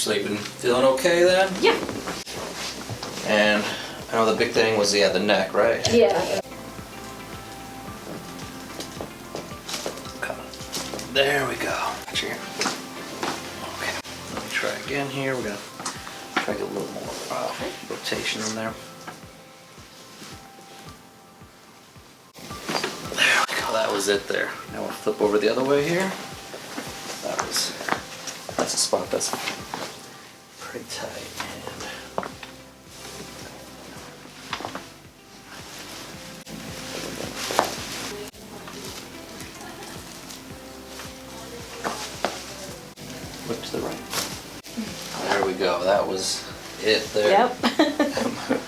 Sleeping, feeling okay then? Yeah. And I know the big thing was the neck, right? Yeah. There we go. Okay. Let me try again here. We're gonna try to get a little more rotation in there. There we go. That was it there. Now we'll flip over the other way here. That's a spot that's pretty tight. And look to the right. There we go. That was it there. Yep.